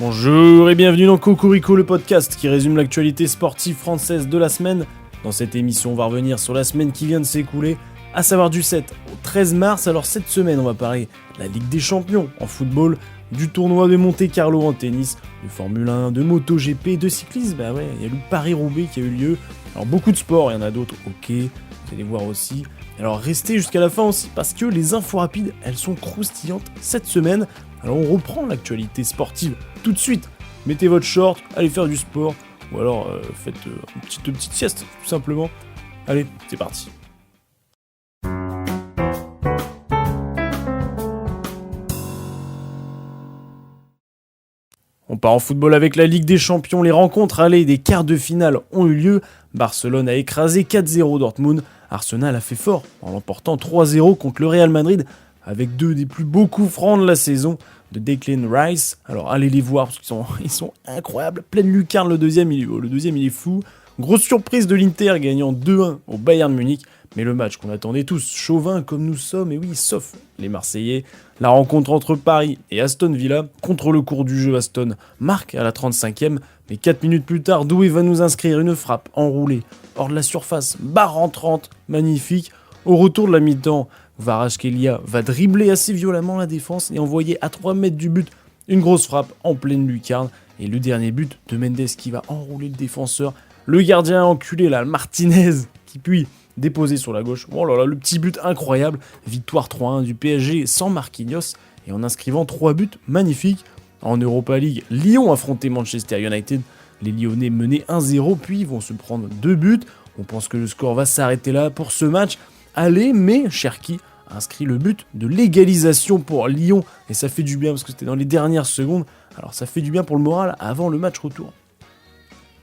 Bonjour et bienvenue dans Cocorico, le podcast qui résume l'actualité sportive française de la semaine. Dans cette émission, on va revenir sur la semaine qui vient de s'écouler, à savoir du 7 au 13 mars. Alors cette semaine, on va parler de la Ligue des Champions en football, du tournoi de Monte-Carlo en tennis, de Formule 1, de MotoGP, de cyclisme. Il y a le Paris-Roubaix qui a eu lieu. Alors beaucoup de sports, il y en a d'autres, ok, vous allez voir aussi. Alors restez jusqu'à la fin aussi parce que les infos rapides, elles sont croustillantes cette semaine. Alors on reprend l'actualité sportive tout de suite. Mettez votre short, allez faire du sport, ou alors faites une petite sieste, tout simplement. Allez, c'est parti. On part en football avec la Ligue des Champions. Les rencontres allées des quarts de finale ont eu lieu. Barcelone a écrasé 4-0 Dortmund. Arsenal a fait fort en l'emportant 3-0 contre le Real Madrid avec deux des plus beaux coups francs de la saison de Declan Rice. Alors allez les voir parce qu'ils sont incroyables. Pleine lucarne, le deuxième il est fou. Grosse surprise de l'Inter gagnant 2-1 au Bayern Munich. Mais le match qu'on attendait tous, chauvin comme nous sommes, et oui, sauf les Marseillais. La rencontre entre Paris et Aston Villa, contre le cours du jeu, Aston marque à la 35e, mais 4 minutes plus tard, Doué va nous inscrire une frappe enroulée hors de la surface, barre en 30, magnifique. Au retour de la mi-temps, Kvaratskhelia va dribbler assez violemment la défense et envoyer à 3 mètres du but une grosse frappe en pleine lucarne. Et le dernier but de Mendes qui va enrouler le défenseur. Le gardien enculé là, Martinez, qui puis déposé sur la gauche. Oh là là, le petit but incroyable. Victoire 3-1 du PSG sans Marquinhos et en inscrivant 3 buts magnifiques. En Europa League, Lyon affrontait Manchester United. Les Lyonnais menaient 1-0 puis vont se prendre 2 buts. On pense que le score va s'arrêter là pour ce match. Allez, mais Cherki inscrit le but de l'égalisation pour Lyon. Et ça fait du bien parce que c'était dans les dernières secondes. Alors ça fait du bien pour le moral avant le match retour.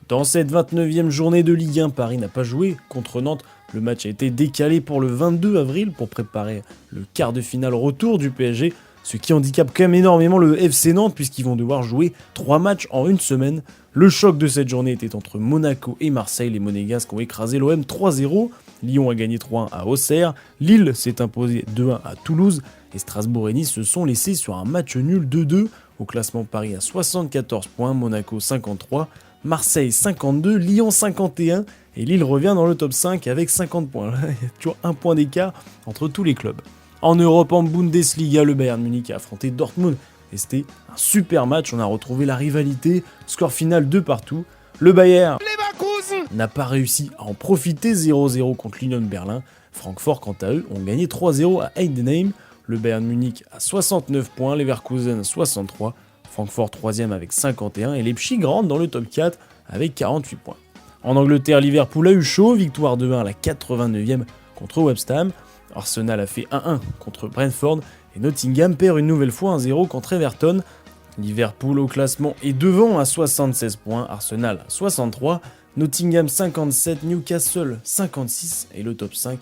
Dans cette 29e journée de Ligue 1, Paris n'a pas joué contre Nantes. Le match a été décalé pour le 22 avril pour préparer le quart de finale retour du PSG. Ce qui handicape quand même énormément le FC Nantes puisqu'ils vont devoir jouer 3 matchs en une semaine. Le choc de cette journée était entre Monaco et Marseille. Les Monégasques ont écrasé l'OM 3-0. Lyon a gagné 3-1 à Auxerre. Lille s'est imposé 2-1 à Toulouse. Et Strasbourg et Nice se sont laissés sur un match nul 2-2. Au classement, Paris a 74 points, Monaco 53, Marseille 52, Lyon 51. Et Lille revient dans le top 5 avec 50 points. Il y a toujours un point d'écart entre tous les clubs. En Europe, en Bundesliga, le Bayern Munich a affronté Dortmund. Et c'était un super match, on a retrouvé la rivalité, score final 2 partout. Le Bayern n'a pas réussi à en profiter, 0-0 contre l'Union Berlin. Francfort, quant à eux, ont gagné 3-0 à Heidenheim. Le Bayern Munich a 69 points, Leverkusen 63, Francfort 3ème avec 51 et Leipzig rentre dans le top 4 avec 48 points. En Angleterre, Liverpool a eu chaud, victoire 2-1 à la 89e contre West Ham. Arsenal a fait 1-1 contre Brentford et Nottingham perd une nouvelle fois 1-0 contre Everton. Liverpool au classement est devant à 76 points, Arsenal 63, Nottingham 57, Newcastle 56 et le top 5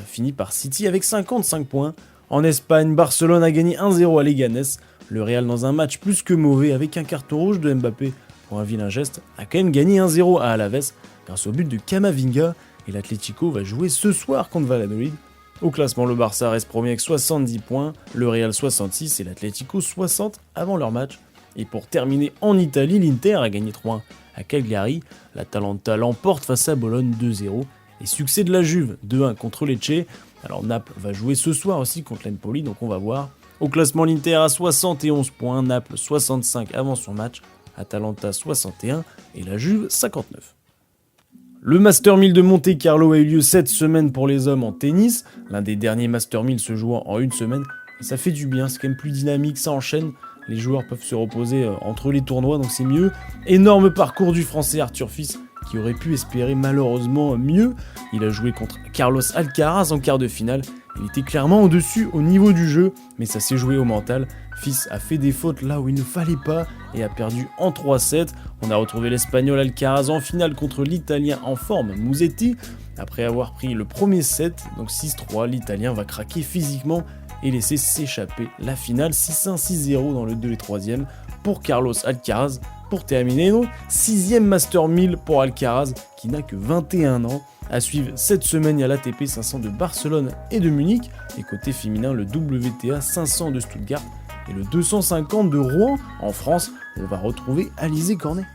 finit par City avec 55 points. En Espagne, Barcelone a gagné 1-0 à Leganés. Le Real, dans un match plus que mauvais avec un carton rouge de Mbappé pour un vilain geste, a quand même gagné 1-0 à Alaves grâce au but de Camavinga. Et l'Atlético va jouer ce soir contre Valladolid. Au classement, le Barça reste premier avec 70 points, le Real 66 et l'Atlético 60 avant leur match. Et pour terminer en Italie, l'Inter a gagné 3-1 à Cagliari. L'Atalanta l'emporte face à Bologne 2-0. Et succès de la Juve 2-1 contre Lecce. Alors Naples va jouer ce soir aussi contre l'Empoli, donc on va voir. Au classement, l'Inter a 71 points, Naples 65 avant son match, Atalanta 61 et la Juve 59. Le Master 1000 de Monte-Carlo a eu lieu cette semaine pour les hommes en tennis, l'un des derniers Master 1000 se jouant en une semaine. Et ça fait du bien, c'est quand même plus dynamique, ça enchaîne, les joueurs peuvent se reposer entre les tournois, donc c'est mieux. Énorme parcours du français Arthur Fils, qui aurait pu espérer malheureusement mieux. Il a joué contre Carlos Alcaraz en quart de finale. Il était clairement au-dessus au niveau du jeu, mais ça s'est joué au mental. Fils a fait des fautes là où il ne fallait pas et a perdu en 3-7. On a retrouvé l'Espagnol Alcaraz en finale contre l'Italien en forme Musetti. Après avoir pris le premier set, donc 6-3, l'Italien va craquer physiquement et laisser s'échapper la finale 6-1, 6-0 dans le 2 et 3e pour Carlos Alcaraz. Pour terminer, donc, 6e Master 1000 pour Alcaraz qui n'a que 21 ans. À suivre cette semaine, il y a l'ATP 500 de Barcelone et de Munich. Et côté féminin, le WTA 500 de Stuttgart et le 250 de Rouen. En France, on va retrouver Alizé Cornet.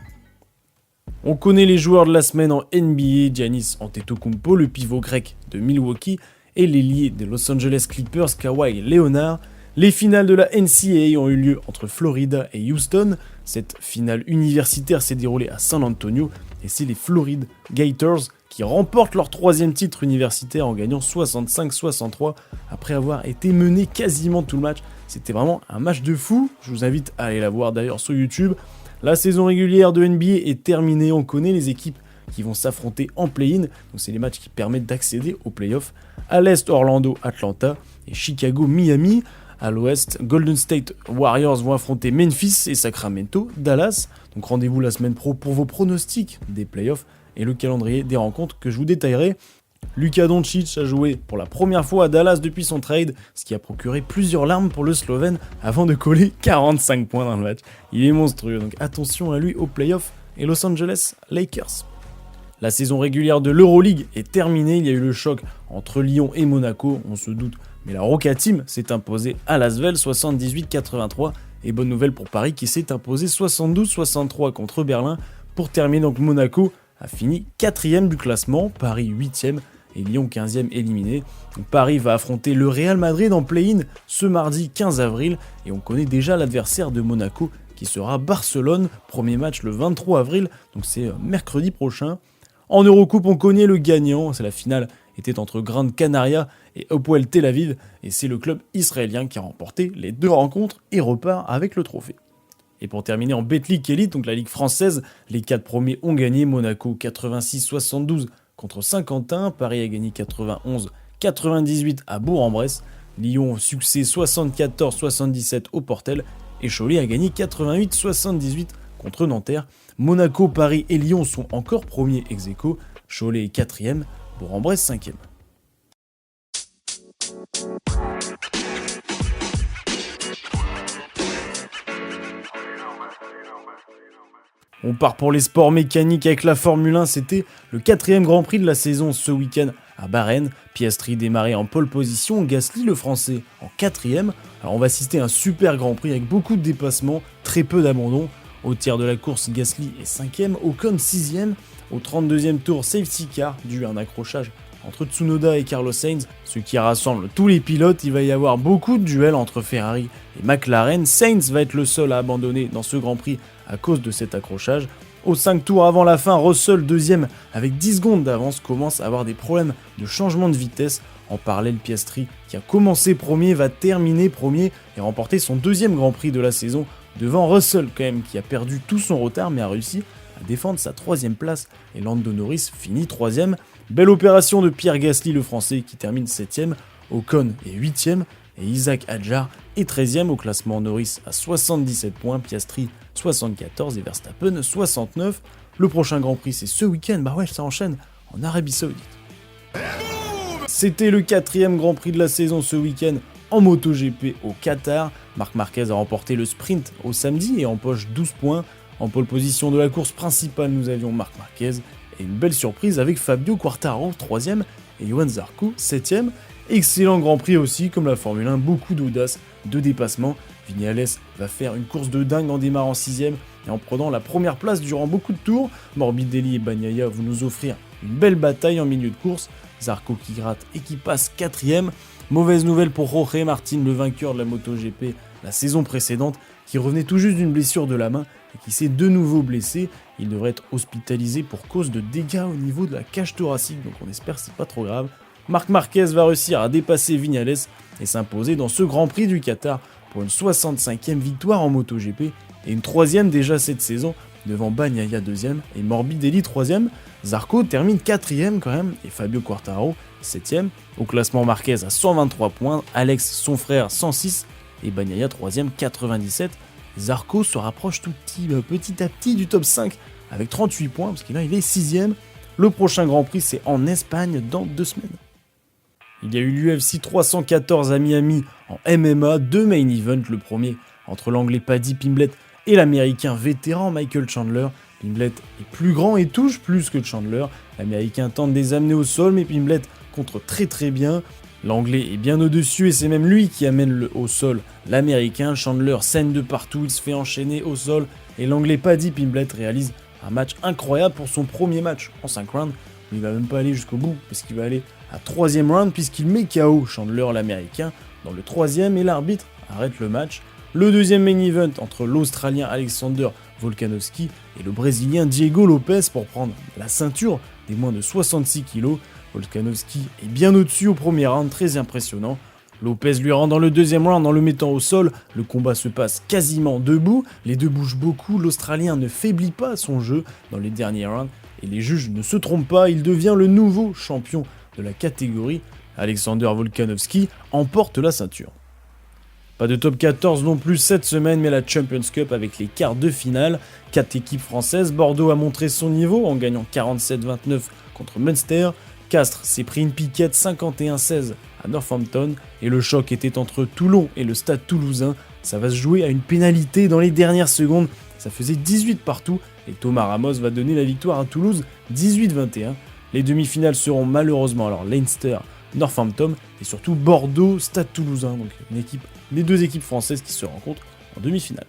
On connaît les joueurs de la semaine en NBA, Giannis Antetokounmpo, le pivot grec de Milwaukee, et l'ailier des Los Angeles Clippers, Kawhi Leonard. Les finales de la NCAA ont eu lieu entre Florida et Houston. Cette finale universitaire s'est déroulée à San Antonio, et c'est les Florida Gators qui remportent leur 3e titre universitaire en gagnant 65-63 après avoir été menés quasiment tout le match. C'était vraiment un match de fou, je vous invite à aller la voir d'ailleurs sur YouTube. La saison régulière de NBA est terminée, on connaît les équipes qui vont s'affronter en play-in, donc c'est les matchs qui permettent d'accéder aux playoffs. À l'est, Orlando, Atlanta et Chicago, Miami. À l'ouest, Golden State Warriors vont affronter Memphis et Sacramento, Dallas. Donc rendez-vous la semaine pro pour vos pronostics des playoffs et le calendrier des rencontres que je vous détaillerai. Luka Doncic a joué pour la première fois à Dallas depuis son trade, ce qui a procuré plusieurs larmes pour le Slovène avant de coller 45 points dans le match. Il est monstrueux, donc attention à lui aux playoffs et Los Angeles Lakers. La saison régulière de l'Euroleague est terminée, il y a eu le choc entre Lyon et Monaco, on se doute, mais la Roca Team s'est imposée à Lasvel 78-83, et bonne nouvelle pour Paris qui s'est imposé 72-63 contre Berlin. Pour terminer, donc Monaco a fini 4e du classement, Paris 8e et Lyon 15e éliminé. Donc Paris va affronter le Real Madrid en play-in ce mardi 15 avril, et on connaît déjà l'adversaire de Monaco qui sera Barcelone, premier match le 23 avril, donc c'est mercredi prochain. En Eurocoupe, on connaît le gagnant, la finale était entre Gran Canaria et Hapoel Tel Aviv, et c'est le club israélien qui a remporté les 2 rencontres et repart avec le trophée. Et pour terminer en Betclic Elite, donc la ligue française, les 4 premiers ont gagné, Monaco 86-72 contre Saint-Quentin, Paris a gagné 91-98 à Bourg-en-Bresse, Lyon succès 74-77 au Portel, et Cholet a gagné 88-78 contre Nanterre. Monaco, Paris et Lyon sont encore premiers ex-aequo, Cholet est 4e, Bourg-en-Bresse 5e. On part pour les sports mécaniques avec la Formule 1, c'était le 4e Grand Prix de la saison ce week-end à Bahreïn. Piastri démarrait en pole position, Gasly le français en 4e. Alors on va assister à un super Grand Prix avec beaucoup de dépassements, très peu d'abandon. Au tiers de la course, Gasly est 5e, Ocon 6e. Au 32e tour, safety car, dû à un accrochage entre Tsunoda et Carlos Sainz, ce qui rassemble tous les pilotes. Il va y avoir beaucoup de duels entre Ferrari et McLaren. Sainz va être le seul à abandonner dans ce Grand Prix à cause de cet accrochage. Aux 5 tours avant la fin, Russell, 2e avec 10 secondes d'avance, commence à avoir des problèmes de changement de vitesse. En parallèle, Piastri, qui a commencé premier, va terminer premier et remporter son 2e Grand Prix de la saison devant Russell quand même, qui a perdu tout son retard mais a réussi à défendre sa 3e place, et Lando Norris finit 3e. Belle opération de Pierre Gasly le français qui termine 7e, Ocon est 8e et Isaac Hadjar est 13e au classement. Norris à 77 points, Piastri 74 et Verstappen 69. Le prochain Grand Prix c'est ce week-end, ça enchaîne en Arabie Saoudite. C'était le 4e Grand Prix de la saison ce week-end en MotoGP au Qatar. Marc Marquez a remporté le sprint au samedi et empoche 12 points. En pole position de la course principale, nous avions Marc Marquez et une belle surprise avec Fabio Quartararo 3e et Johan Zarco 7e. Excellent Grand Prix aussi, comme la Formule 1, beaucoup d'audace, de dépassement. Viñales va faire une course de dingue en démarrant 6e et en prenant la première place durant beaucoup de tours. Morbidelli et Bagnaia vont nous offrir une belle bataille en milieu de course. Zarco qui gratte et qui passe 4e. Mauvaise nouvelle pour Jorge Martin, le vainqueur de la MotoGP la saison précédente, qui revenait tout juste d'une blessure de la main et qui s'est de nouveau blessé. Il devrait être hospitalisé pour cause de dégâts au niveau de la cage thoracique, donc on espère que c'est pas trop grave. Marc Marquez va réussir à dépasser Viñales et s'imposer dans ce Grand Prix du Qatar pour une 65e victoire en MotoGP et une 3e déjà cette saison devant Bagnaia 2e et Morbidelli 3e. Zarco termine 4e quand même et Fabio Quartararo 7e. Au classement, Marquez à 123 points, Alex son frère 106 et Bagnaia 3e 97. Zarco se rapproche petit à petit du top 5 avec 38 points parce qu'il est 6e. Le prochain Grand Prix c'est en Espagne dans 2 semaines. Il y a eu l'UFC 314 à Miami en MMA, 2 main events, le premier entre l'anglais Paddy Pimblett et l'américain vétéran Michael Chandler. Pimblett est plus grand et touche plus que Chandler. L'américain tente de les amener au sol mais Pimblett contre très bien. L'anglais est bien au-dessus et c'est même lui qui amène au sol l'américain. Chandler saigne de partout, il se fait enchaîner au sol et l'anglais Paddy Pimblett réalise un match incroyable pour son premier match en 5 rounds. Il va même pas aller jusqu'au bout parce qu'il va aller à 3e round puisqu'il met KO Chandler l'américain dans le 3e et l'arbitre arrête le match. Le deuxième main event entre l'Australien Alexander Volkanovski et le Brésilien Diego Lopes pour prendre la ceinture des moins de 66 kg. Volkanovski est bien au-dessus au premier round, très impressionnant. Lopez lui rend dans le deuxième round en le mettant au sol. Le combat se passe quasiment debout. Les deux bougent beaucoup. L'Australien ne faiblit pas son jeu dans les derniers rounds. Et les juges ne se trompent pas, il devient le nouveau champion de la catégorie. Alexander Volkanovski emporte la ceinture. Pas de top 14 non plus cette semaine, mais la Champions Cup avec les quarts de finale. 4 équipes françaises. Bordeaux a montré son niveau en gagnant 47-29 contre Munster. Castres s'est pris une piquette 51-16 à Northampton et le choc était entre Toulon et le Stade Toulousain. Ça va se jouer à une pénalité dans les dernières secondes. Ça faisait 18 partout et Thomas Ramos va donner la victoire à Toulouse 18-21. Les demi-finales seront malheureusement alors Leinster, Northampton et surtout Bordeaux, Stade Toulousain. Donc les deux équipes françaises qui se rencontrent en demi-finale.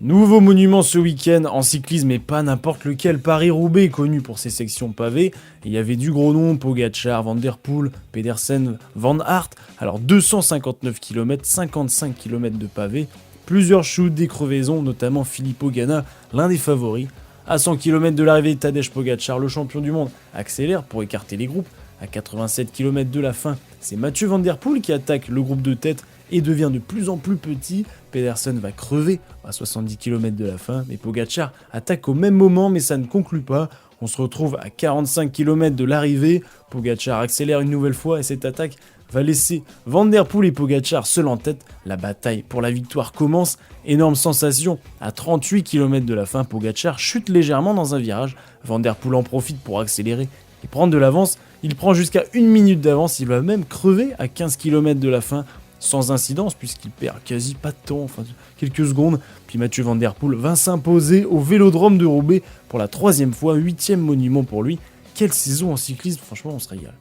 Nouveau monument ce week-end en cyclisme et pas n'importe lequel, Paris-Roubaix connu pour ses sections pavées. Il y avait du gros nom, Pogačar, Van der Poel, Pedersen, Van Aert. Alors 259 km, 55 km de pavés, plusieurs shoots, des crevaisons, notamment Filippo Ganna, l'un des favoris. À 100 km de l'arrivée, Tadej Pogačar, le champion du monde, accélère pour écarter les groupes. À 87 km de la fin, c'est Mathieu Van der Poel qui attaque le groupe de tête et devient de plus en plus petit. Pedersen va crever à 70 km de la fin, mais Pogačar attaque au même moment, mais ça ne conclut pas. On se retrouve à 45 km de l'arrivée, Pogačar accélère une nouvelle fois et cette attaque va laisser Van der Poel et Pogačar seuls en tête. La bataille pour la victoire commence, énorme sensation. À 38 km de la fin, Pogačar chute légèrement dans un virage. Van der Poel en profite pour accélérer et prendre de l'avance. Il prend jusqu'à 1 minute d'avance, il va même crever à 15 km de la fin. Sans incidence puisqu'il perd quasi pas de temps, enfin quelques secondes. Puis Mathieu Van der Poel va s'imposer au Vélodrome de Roubaix pour la 3e fois, 8e monument pour lui. Quelle saison en cyclisme, franchement on se régale.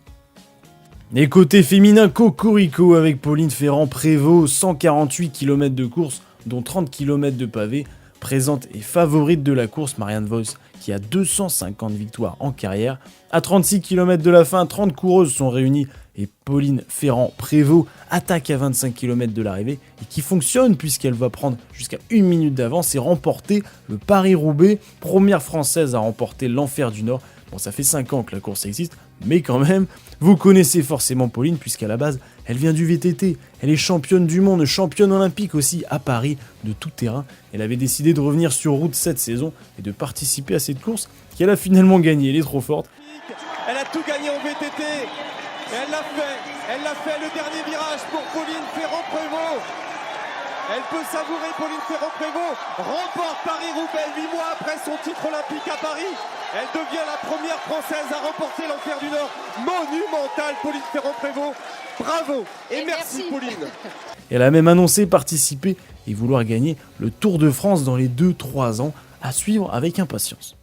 Et côté féminin, Cocorico avec Pauline Ferrand-Prévot, 148 km de course, dont 30 km de pavé. Présente et favorite de la course, Marianne Vos, qui a 250 victoires en carrière. À 36 km de la fin, 30 coureuses sont réunies et Pauline Ferrand-Prévot attaque à 25 km de l'arrivée et qui fonctionne puisqu'elle va prendre jusqu'à 1 minute d'avance et remporter le Paris-Roubaix, première française à remporter l'Enfer du Nord. Bon, ça fait 5 ans que la course existe, mais quand même, vous connaissez forcément Pauline puisqu'à la base, elle vient du VTT, elle est championne du monde, championne olympique aussi à Paris de tout terrain. Elle avait décidé de revenir sur route cette saison et de participer à cette course qu'elle a finalement gagnée, elle est trop forte. Elle a tout gagné en VTT. Et elle l'a fait, le dernier virage pour Pauline Ferrand-Prévot. Elle peut savourer Pauline Ferrand-Prévot, remporte Paris-Roubaix 8 mois après son titre olympique à Paris. Elle devient la première française à remporter l'Enfer du Nord. Monumental Pauline Ferrand-Prévot, bravo et merci Pauline. Elle a même annoncé participer et vouloir gagner le Tour de France dans les 2-3 ans, à suivre avec impatience.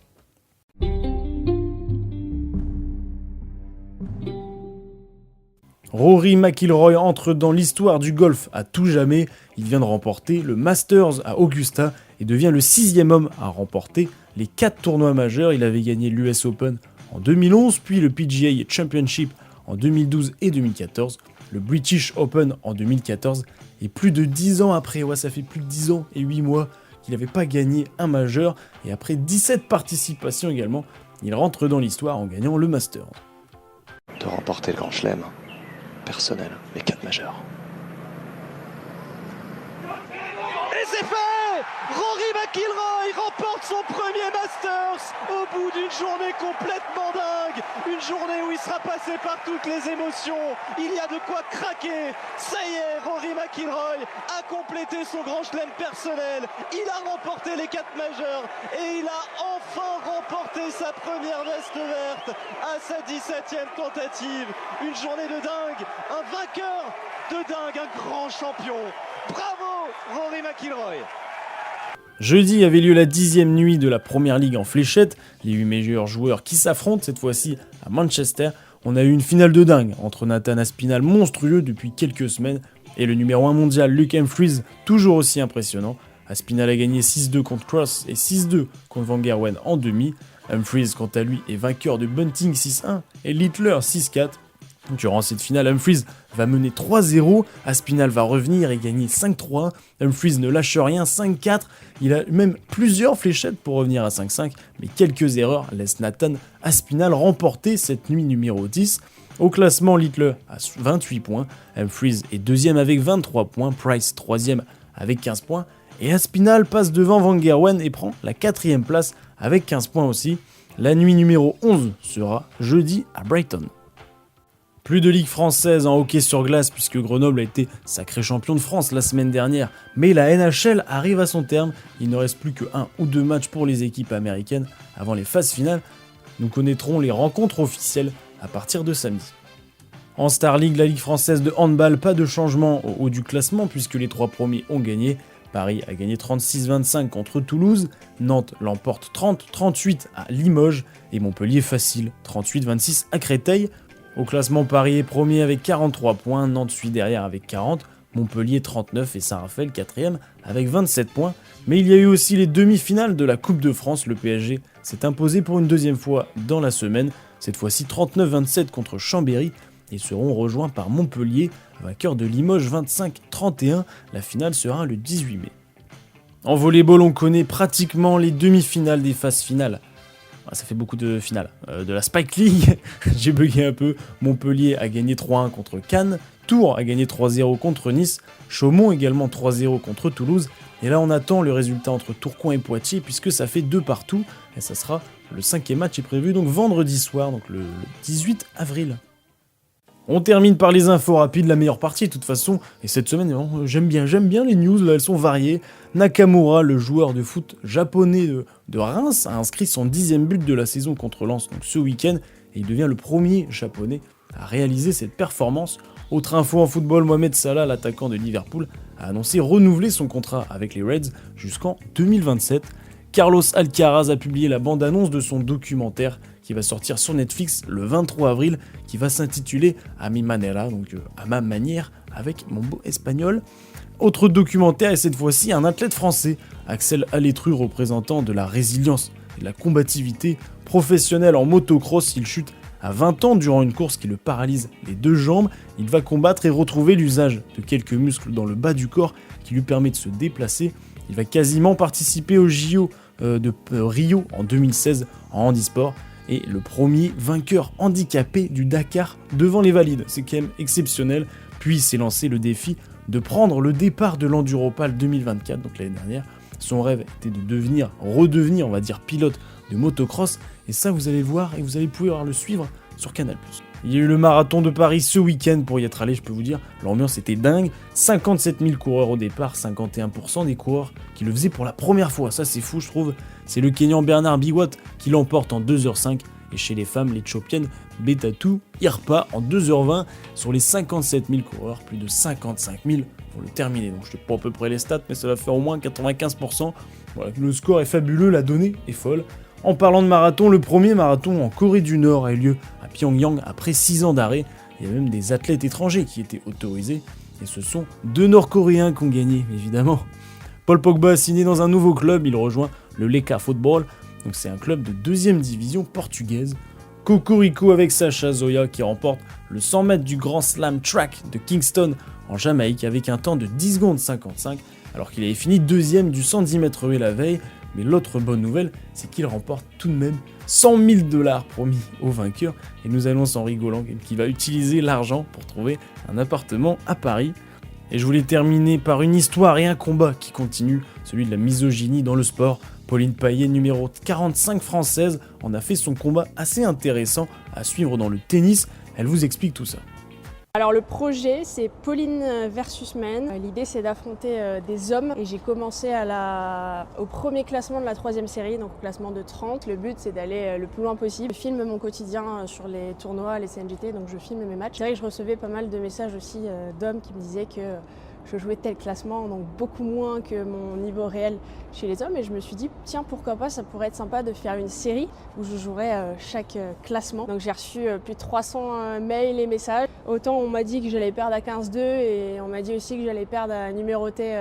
Rory McIlroy entre dans l'histoire du golf à tout jamais. Il vient de remporter le Masters à Augusta et devient le 6e homme à remporter les 4 tournois majeurs. Il avait gagné l'US Open en 2011, puis le PGA Championship en 2012 et 2014, le British Open en 2014. Et plus de 10 ans après, ça fait plus de 10 ans et 8 mois qu'il n'avait pas gagné un majeur. Et après 17 participations également, il rentre dans l'histoire en gagnant le Masters. De remporter le Grand Chelem. Personnel, les 4 majeurs. Et c'est fait! Rory McIlroy remporte son premier Masters au bout d'une journée complètement dingue. Une journée où il sera passé par toutes les émotions. Il y a de quoi craquer. Ça y est, Rory McIlroy a complété son Grand Chelem personnel. Il a remporté les 4 majeurs et il a enfin remporté sa première veste verte à sa 17e tentative. Une journée de dingue, un vainqueur de dingue, un grand champion. Bravo Rory McIlroy. Jeudi avait lieu la 10e nuit de la Première Ligue en fléchette, les 8 meilleurs joueurs qui s'affrontent cette fois-ci à Manchester. on a eu une finale de dingue entre Nathan Aspinall, monstrueux depuis quelques semaines, et le numéro 1 mondial Luke Humphries, toujours aussi impressionnant. Aspinall a gagné 6-2 contre Cross et 6-2 contre Van Gerwen en demi. Humphries, quant à lui, est vainqueur de Bunting 6-1 et Littler 6-4. Durant cette finale, Humphries va mener 3-0, Aspinall va revenir et gagner 5-3. Humphries ne lâche rien, 5-4. Il a même plusieurs fléchettes pour revenir à 5-5, mais quelques erreurs laissent Nathan Aspinall remporter cette nuit numéro 10. Au classement, Littler a 28 points, Humphries est deuxième avec 23 points, Price troisième avec 15 points, et Aspinall passe devant Van Gerwen et prend la 4ème place avec 15 points aussi. La nuit numéro 11 sera jeudi à Brighton. Plus de ligue française en hockey sur glace puisque Grenoble a été sacré champion de France la semaine dernière, mais la NHL arrive à son terme, il ne reste plus que 1 ou 2 matchs pour les équipes américaines avant les phases finales. Nous connaîtrons les rencontres officielles à partir de samedi. En Star League, la ligue française de handball, pas de changement au haut du classement puisque les 3 premiers ont gagné. Paris a gagné 36-25 contre Toulouse, Nantes l'emporte 30-38 à Limoges et Montpellier facile 38-26 à Créteil. Au classement, Paris est premier avec 43 points, Nantes suit derrière avec 40, Montpellier 39 et Saint-Raphaël 4ème avec 27 points. Mais il y a eu aussi les demi-finales de la Coupe de France, le PSG s'est imposé pour une deuxième fois dans la semaine, cette fois-ci 39-27 contre Chambéry et seront rejoints par Montpellier, vainqueur de Limoges 25-31, la finale sera le 18 mai. En volleyball, on connaît pratiquement les demi-finales des phases finales. Ça fait beaucoup de finales. De la Spike League, j'ai bugué un peu. Montpellier a gagné 3-1 contre Cannes. Tours a gagné 3-0 contre Nice. Chaumont également 3-0 contre Toulouse. Et là, on attend le résultat entre Tourcoing et Poitiers puisque ça fait 2 partout. Et ça sera le 5e match est prévu donc vendredi soir, donc le 18 avril. On termine par les infos rapides, la meilleure partie de toute façon. Et cette semaine, j'aime bien les news, là, elles sont variées. Nakamura, le joueur de foot japonais de Reims, a inscrit son 10e but de la saison contre Lens donc ce week-end. Et il devient le premier japonais à réaliser cette performance. Autre info en football, Mohamed Salah, l'attaquant de Liverpool, a annoncé renouveler son contrat avec les Reds jusqu'en 2027. Carlos Alcaraz a publié la bande-annonce de son documentaire qui va sortir sur Netflix le 23 avril, qui va s'intituler A mi manera, donc à ma manière, avec mon beau espagnol. Autre documentaire, et cette fois-ci un athlète français, Axel Alétru, représentant de la résilience et de la combativité professionnelle en motocross. Il chute à 20 ans durant une course qui le paralyse les 2 jambes. Il va combattre et retrouver l'usage de quelques muscles dans le bas du corps qui lui permet de se déplacer. Il va quasiment participer au JO de Rio en 2016 en handisport et le premier vainqueur handicapé du Dakar devant les valides. C'est quand même exceptionnel. Puis il s'est lancé le défi de prendre le départ de l'Enduropal 2024, donc l'année dernière. Son rêve était de redevenir, on va dire, pilote de motocross. Et ça, vous allez voir et vous allez pouvoir le suivre sur Canal+. Il y a eu le marathon de Paris ce week-end pour y être allé, je peux vous dire. L'ambiance était dingue. 57 000 coureurs au départ, 51% des coureurs qui le faisaient pour la première fois. Ça, c'est fou, je trouve. C'est le Kenyan Bernard Biwott qui l'emporte en 2h05. Et chez les femmes, l'Éthiopienne Betatou Irpa en 2h20. Sur les 57 000 coureurs, plus de 55 000 pour le terminer. Donc je ne sais pas à peu près les stats, mais ça va faire au moins 95%. Voilà, le score est fabuleux, la donnée est folle. En parlant de marathon, le premier marathon en Corée du Nord a eu lieu à Pyongyang après 6 ans d'arrêt. Il y a même des athlètes étrangers qui étaient autorisés. Et ce sont 2 Nord-Coréens qui ont gagné, évidemment. Paul Pogba a signé dans un nouveau club, il rejoint le Leka Football. Donc c'est un club de 2e division portugaise. Cocorico avec Sacha Zoya qui remporte le 100 mètres du Grand Slam Track de Kingston en Jamaïque avec un temps de 10 secondes 55 alors qu'il avait fini 2e du 110 mètres haies la veille. Mais l'autre bonne nouvelle, c'est qu'il remporte tout de même 100 000 $ promis au vainqueur. Et nous annonce en rigolant qu'il va utiliser l'argent pour trouver un appartement à Paris. Et je voulais terminer par une histoire et un combat qui continue, celui de la misogynie dans le sport. Pauline Payet, numéro 45 française, en a fait son combat assez intéressant à suivre dans le tennis. Elle vous explique tout ça. Alors le projet c'est Pauline versus Men. L'idée c'est d'affronter des hommes et j'ai commencé au premier classement de la 3e série, donc classement de 30. Le but c'est d'aller le plus loin possible. Je filme mon quotidien sur les tournois, les CNJT, donc je filme mes matchs. C'est vrai que je recevais pas mal de messages aussi d'hommes qui me disaient que je jouais tel classement, donc beaucoup moins que mon niveau réel chez les hommes. Et je me suis dit, tiens, pourquoi pas, ça pourrait être sympa de faire une série où je jouerais chaque classement. Donc j'ai reçu plus de 300 mails et messages. Autant on m'a dit que j'allais perdre à 15-2 et on m'a dit aussi que j'allais perdre à numéroté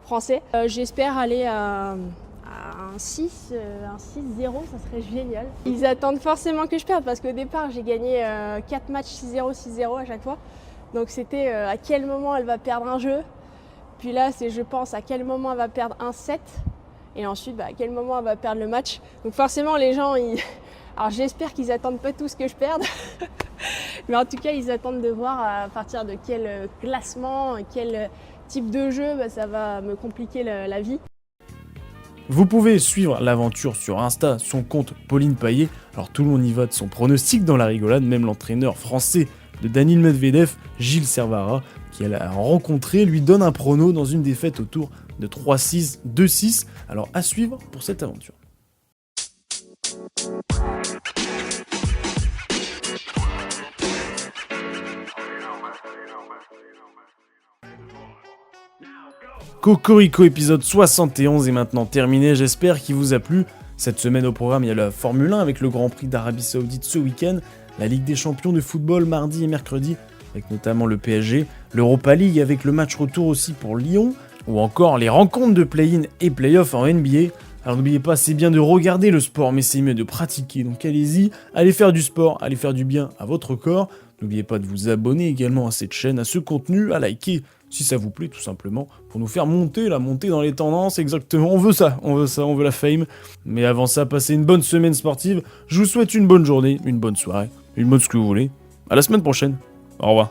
français. J'espère aller à un 6-0, ça serait génial. Ils attendent forcément que je perde parce qu'au départ j'ai gagné 4 matchs 6-0, 6-0 à chaque fois. Donc c'était à quel moment elle va perdre un jeu. Puis là c'est je pense à quel moment elle va perdre un set. Et ensuite à quel moment elle va perdre le match. Donc forcément les gens, alors j'espère qu'ils attendent pas tous que je perde. Mais en tout cas ils attendent de voir à partir de quel classement, quel type de jeu ça va me compliquer la vie. Vous pouvez suivre l'aventure sur Insta, son compte Pauline Payet. Alors tout le monde y va de son pronostic dans la rigolade, même l'entraîneur français de Daniil Medvedev, Gilles Servara, qui elle a rencontré, lui donne un prono dans une défaite autour de 3-6, 2-6. Alors à suivre pour cette aventure. Cocorico épisode 71 est maintenant terminé, j'espère qu'il vous a plu. Cette semaine au programme, il y a la Formule 1 avec le Grand Prix d'Arabie Saoudite ce week-end, la Ligue des Champions de football mardi et mercredi, avec notamment le PSG, l'Europa League avec le match retour aussi pour Lyon, ou encore les rencontres de play-in et play-off en NBA. Alors n'oubliez pas, c'est bien de regarder le sport, mais c'est mieux de pratiquer, donc allez-y, allez faire du sport, allez faire du bien à votre corps. N'oubliez pas de vous abonner également à cette chaîne, à ce contenu, à liker si ça vous plaît tout simplement, pour nous faire monter dans les tendances, exactement, on veut la fame. Mais avant ça, passez une bonne semaine sportive, je vous souhaite une bonne journée, une bonne soirée, une bonne ce que vous voulez. À la semaine prochaine, au revoir.